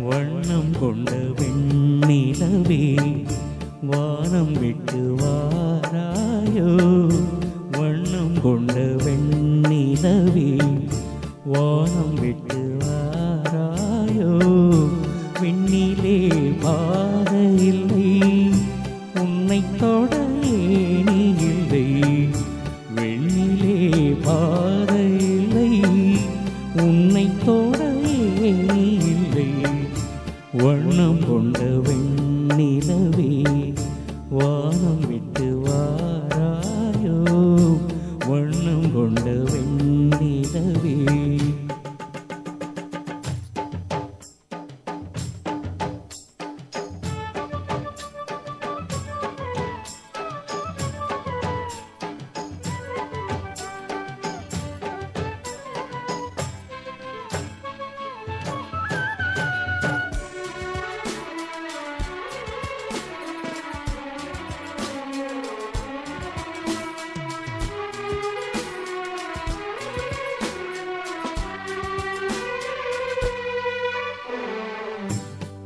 வண்ணம் கொண்ட வெண்ணிலவே வானம் விட்டு வாராயோ. வண்ணம் கொண்ட வெண்ணிலவே வானம் விட்டு வாராயோ. விண்ணிலே பாதை இல்லை, உன்னை தொட ஏணி இல்லை. வெண்ணிலே பாதை இல்லை, உன்னை தொட ஏணி இல்லை. வண்ணம் கொண்ட வெண்ணிலவே வானம் விட்டு வாராயோ. வண்ணம் கொண்ட வெண்ணிலவே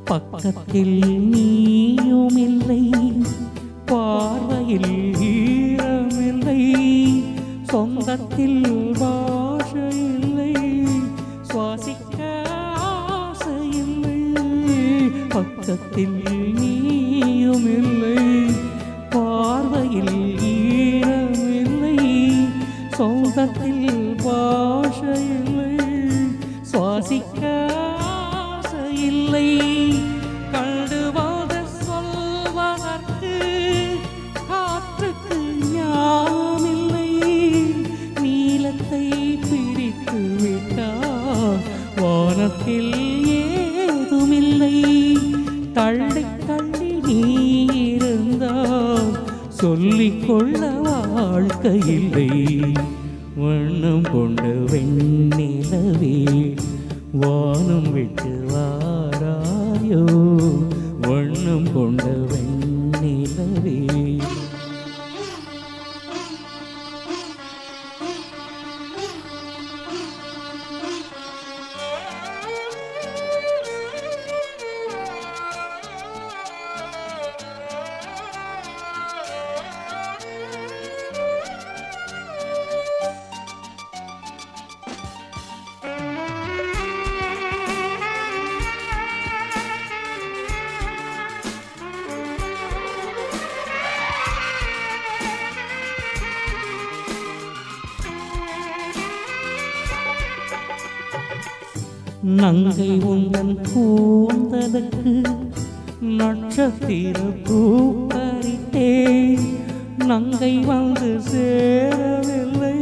பக்கத்தில் நீயுமில்லை, பார்வையில் ஈரமில்லை. சொந்தத்தில் பாஷையில்லை, சுவாசிக்க ஆசையில்லை. பக்கத்தில் நீயுமில்லை, பார்வையில் ஈரமில்லை. சொந்தத்தில் பாஷையில்லை, சுவாசிக்க ஆசையில்லை. கண்டு வாத சொல்வதற்கு காற்றுக்கு ஞானமில்லை. நீலத்தை பிரித்து விட்டால் வானத்தில் ஏதுமில்லை. தள்ளி தள்ளி நீ இருந்தால் சொல்லிக்கொள்ள வாழ்க்கையில்லை. வண்ணம் கொண்ட வெண்ணிலவே வானம் விட்டு வாராயோ. வண்ணம் கொண்ட வெண்ணிலவே நங்கை உந்தன் கூந்தலுக்கு நட்சத்திர பூ பறித்தேன். நங்கை வந்து சேரவில்லை,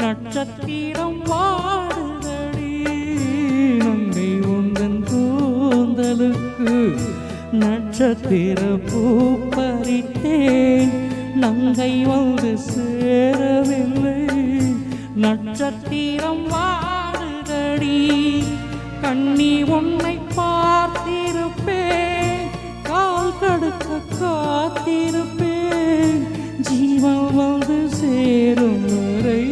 நட்சத்திரம் வாடுதடி. நங்கை உந்தன் கூந்தலுக்கு நட்சத்திர பூ பறித்தேன். நங்கை வந்து சேரவில்லை, நட்சத்திரம் வாடுதடி. கண்ணி உன்னை பார்த்திருப்பேன், கால் தடுக்க காத்திருப்பேன். ஜீவன் வந்து சேரும் வரை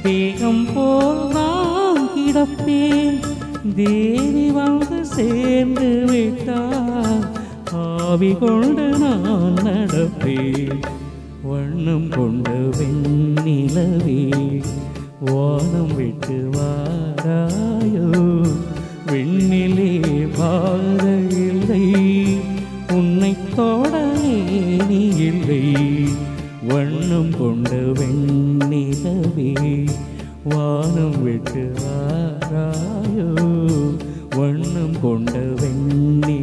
தேகம் போல் நான் கிடப்பேன். தேவி வந்து சேர்ந்து விட்டால் ஆவி கொண்டு நான் நடப்பேன். வண்ணம் கொண்ட வெண்ணிலவே வானம் விட்டு வாராயோ. வெண்ணிலே பாதை இல்லை, உன்னை தொட ஏணி இல்லை. வண்ணம் கொண்ட வெண்ணிலவே வானம் விட்டு வாராயோ. வண்ணம் கொண்ட வெண்ணி